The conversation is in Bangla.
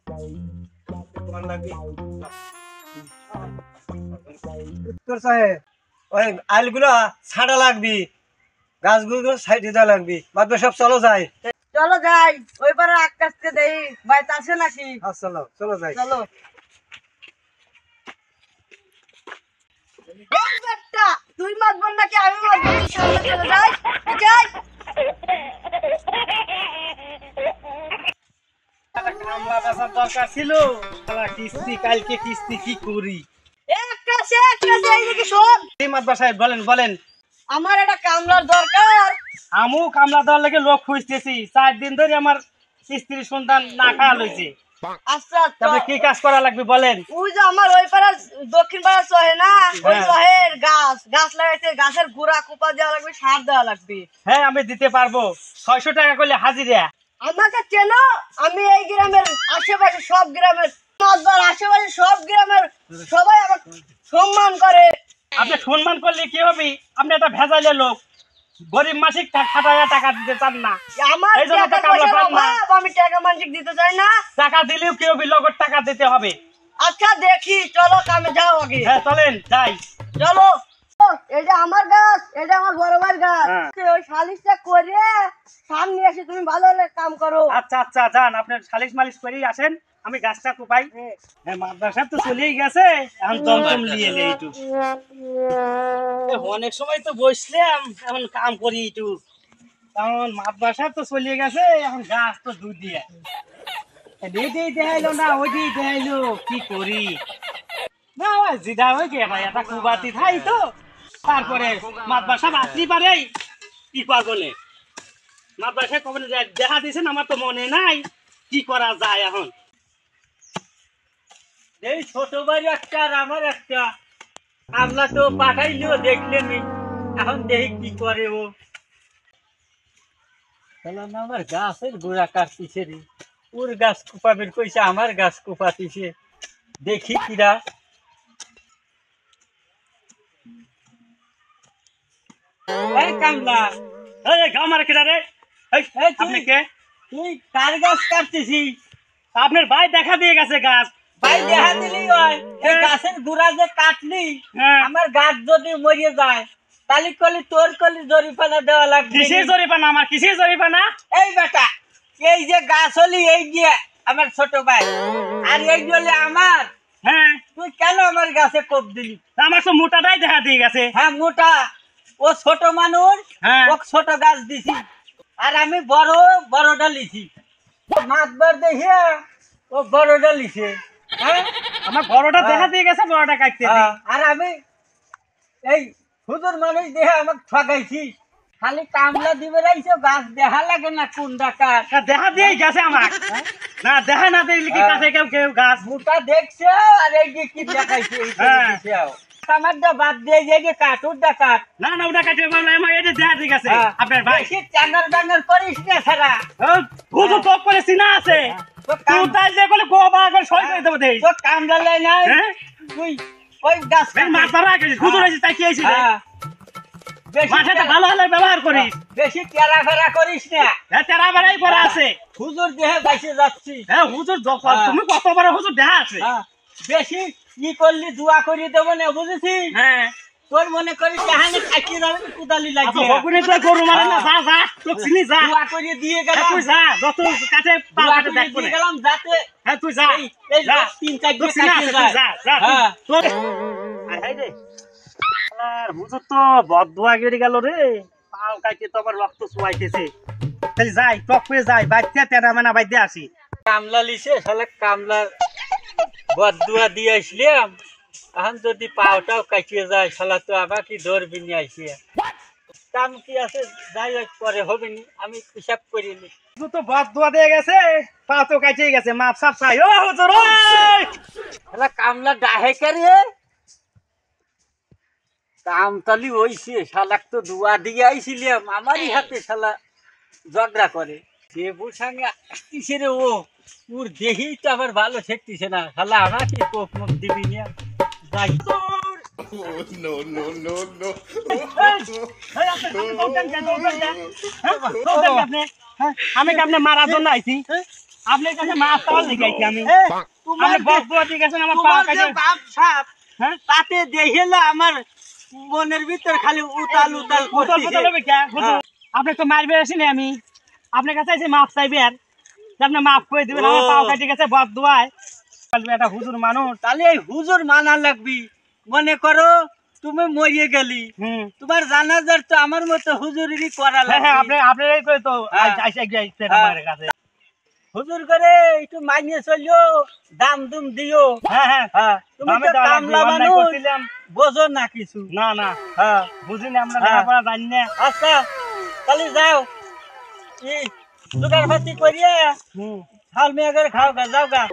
তোমার লাগবে উত্তর সাহেব ওই আলগুলো ছাড়া লাগবি, গাছগুলো সাইডে দেওয়া লাগবি, বাদবে সব চলো যাই। চলো যাই, ওই পারে আকাশকে দেই বাইতে আসে নাকি। চলো চলো যাই। চলো এই বেটা, তুই মারবো নাকি আমি মারবো? তুই সামনে চলে যাই যাই। কামলা বেচার দরকার ছিল, কিস্তি কালকে কিস্তি কি করি? একটা এইদিকে শোন। মাদবা সাহেব বলেন বলেন। আমার একটা কামলার দরকার। আমু কামলা দেওয়ার লেগে লোক খুঁজতেছি, 4 দিন ধরে আমার স্ত্রী সন্তান না খাওয়া লইছে। আচ্ছা তবে কি কাজ করা লাগবে বলেন? ওই যে আমার ওই পাড়া দক্ষিণ পাড়া চহে না, ওই চহের গাছ লাগাইছে, গাছের গোড়া কোপা দেওয়া লাগবে, সার দেওয়া লাগবে। হ্যাঁ আমি দিতে পারবো, 600 টাকা করলে হাজিরা। আমাকে চেনো? আমি এই গ্রামের আশেপাশে সব গ্রামের আশেপাশে সব গ্রামের সবাই আমাকে সম্মান করে। আপনি সম্মান করলে কি হবে? আপনি একটা ভেজাইলে লোক, গরিব মাসিক খাটাইয়া টাকা দিতে চান না। আমার এই জন্য তো কামলা পান না। আমি টাকা মানসিক দিতে চাই না। টাকা দিলেও কি হবে? লগর টাকা দিতে হবে। আচ্ছা দেখি, চলো কামে যাও আগে। হ্যাঁ চলেন যাই। চলো। এটা আমার গাছ, এটা আমার বড় ভাইয়ের গাছ। ওই সালিশটা করে সামনে এসে তুমি ভালো হলে কাম করো। আচ্ছা আচ্ছা যান, আপনার সালিশ মালিশ করেই আসেন, আমি গাছটা কোপাই। হ্যাঁ মাদ্রাসা তো চলেই গেছে, এখন দমদম নিয়ে এলে একটু। অনেক সময় তো বসলাম, এখন কাম করি একটু। কারণ মাদ্রাসা তো চলে গেছে, এখন গাছ তো দুধ দিয়ে এটাই দেখাইলো না ওইটাই দেখাইলো, কি করি না জিদা হয়ে গে ভাই, একটা কুবাতি থাই তো। তারপরে মাদ্রাসা আসলি পারে কি পাগলে মাদ্রাসা কবে দেখা দিয়েছেন, আমার তো মনে নাই কি করা যায় এখন। এই ছোট বাড়ি একটা আর আমার একটা, আমরা তো পাঠাইলেও দেখলেনি, এখন দেখি কি করে ও। আমার গাছের গোড়া কাটতিছে রে, ওর গাছ কুপাবের কইছে, আমার গাছ কুপাতিছে, দেখি কিরা। এই কামলা, এই গামার কিরা রে? আপনি কে? তুই কার গাছ কাটতেছি? আপনার ভাই দেখা দিয়ে গেছে গাছ। ভাই দেখা দিলি হয়, এই গাছের গুড়া যে কাটলি, আমার গাছ যদি মরে যায় তাহলে কলি তোর কলি জরিপানা দেওয়া লাগবে। কিসের জরিপানা? আমার কিসের জরিপানা? এই বেটা, এই যে গাছ হলি এই যে আমার ছোট ভাই, আর এই হলে আমার। হ্যাঁ তুই কেন আমার গাছে কোপ দিলি? আমার তো মোটাটাই দেখা দিয়ে গেছে। হ্যাঁ মোটা, ও ছোট মানুষ, ও ছোট গাছ দিছি, আর আমি বড়টা লিছি। মাতবার দেখে ও বড়টা লিছে। হ্যাঁ আমার বড়টা দেখা দিয়ে গেছে, বড়টা কাটতে। আর আমি এই হুজুর মানুষ দেখে আমাকে ঠকাইছি, খালি কামলা দিবে রাইছো, গাছ দেখা লাগে না কোন ডাকার। দেখা দিয়ে গেছে আমার, না দেখা না দেখলে কি কাছে কেউ কেউ গাছ মোটা দেখছে, আর এই যে কি দেখাইছে আমারটা বাদ দিয়ে যে কাটুর ডাকাত। না না ওটা কাটবে বলে আমার এই যে দেখা দিয়ে গেছে আপনার ভাই। বেশি চাঙ্গার বাঙ্গার করিস না ছাড়া, হুজুর তো করে সিনা আছে, তুই তাই যে বলে গোবা করে সই করে দেব দেই তো কামলা লাই নাই। তুই ওই গাছ মাথা রাখিস, হুজুর এসে তাই কি হইছে? মাথাটা ভালো হলে ব্যবহার করিস, বেশি তেরা ফেরা করিস না। হ্যাঁ তেরা ফেরাই করা আছে, হুজুর দেহে বাইসে যাচ্ছি। হ্যাঁ হুজুর তুমি কত বড় হুজুর দেখা আছে, বেশি কি করলি দোয়া করিয়ে দেবো না, বুঝেছিস? হ্যাঁ তোর মনে করিস কাহানি কাটিয়ে যাবে, কুদালি লাগবে ওখানে তো গরু মারে না। যা যা তোকে চিনি, যা দোয়া করিয়ে দিয়ে গেলাম। তুই যা, যত কাছে দোয়া করিয়ে দিয়ে গেলাম যাতে। হ্যাঁ তুই যা, এই 3-4 দিন কাটিয়ে যা। হ্যাঁ তোর আই রে আর হুজুর তো বদদোয়া করে গেল রে, পাও কাইতে তো আমার রক্ত চুয়াইতেছে। তাই যাই টক করে যাই, বাইতে তেনা মেনা বাইতে আসি। কামলা লিছে শালা, কামলার বদদোয়া দিয়ে আসলাম, এখন যদি পাওটাও কাটিয়ে যায় শালা তো আবার কি ধরবি নিয়ে আসিয়া। কাম কি আছে যাই হোক পরে হবে নি, আমি হিসাব করিনি। হুজুর তো বদদোয়া দিয়ে গেছে, পা তো কাটিয়ে গেছে, মাপ সাপ চাই। ও হুজুর ওই শালা কামলা ডাহে করে কামতালি হইছে, শালাক তো দুয়া দিয়ে আইছিলাম, আমারই হাতে শালা ঝগড়া করে। দেবুর সঙ্গে আসতিছে রে, ওর দেহেই তো আবার ভালো ঠেকতিছে না, শালা আমাকে কোপ মুখ দিবি না। যাই আমি কি আপনি মারার জন্য আইছি? আপনার কাছে মাপ চাওয়ার লেগে আইছি আমি। তোমার আপনি বকবক দিয়ে গেছেন আমার পা তোমার যে কাটে। বাপ সাপ হ্যাঁ? তাতে দেখেলা আমার মনের ভিতর খালি উতাল উতাল উতল করতেছে। পুতল হবে কে? হুজুর, হ্যাঁ। আপনি তো মারবে আসিনি আমি। আপনার কাছে এসে মাপ চাইবেন। যে আপনি মাপ করে দিবেন, আমার ও। পা কাটে গেছে বদ দোয়ায়। বলবে এটা হুজুর মানুষ। তাহলে এই হুজুর মানা লাগবি। মনে করো তুমি মরিয়ে গেলি, হুম। তোমার জানাজার তো আমার মতো হুজুরেরই করা হ্যাঁ হ্যাঁ, লাগবে। আপনার এই করে তো হ্যাঁ। আইসা গিয়েছে হ্যাঁ। আমার কাছে। হুজুর করে একটু মাইনে চলিও, দাম দুম দিও। হ্যাঁ হ্যাঁ, হ্যাঁ, তুমি দামে তো দেওয়া লাগবে, কামলা অন্যায় মানুষ, করছিলাম। বোঝো না কিছু। না না, হ্যাঁ, বুঝিনি, আমরা হ্যাঁ। লেখাপড়া জানি না। আচ্ছা তাহলে যাও, জোগাড় পাতি করিয়া হুম। হাল মেয়ে করে খাও গা, যাও গা।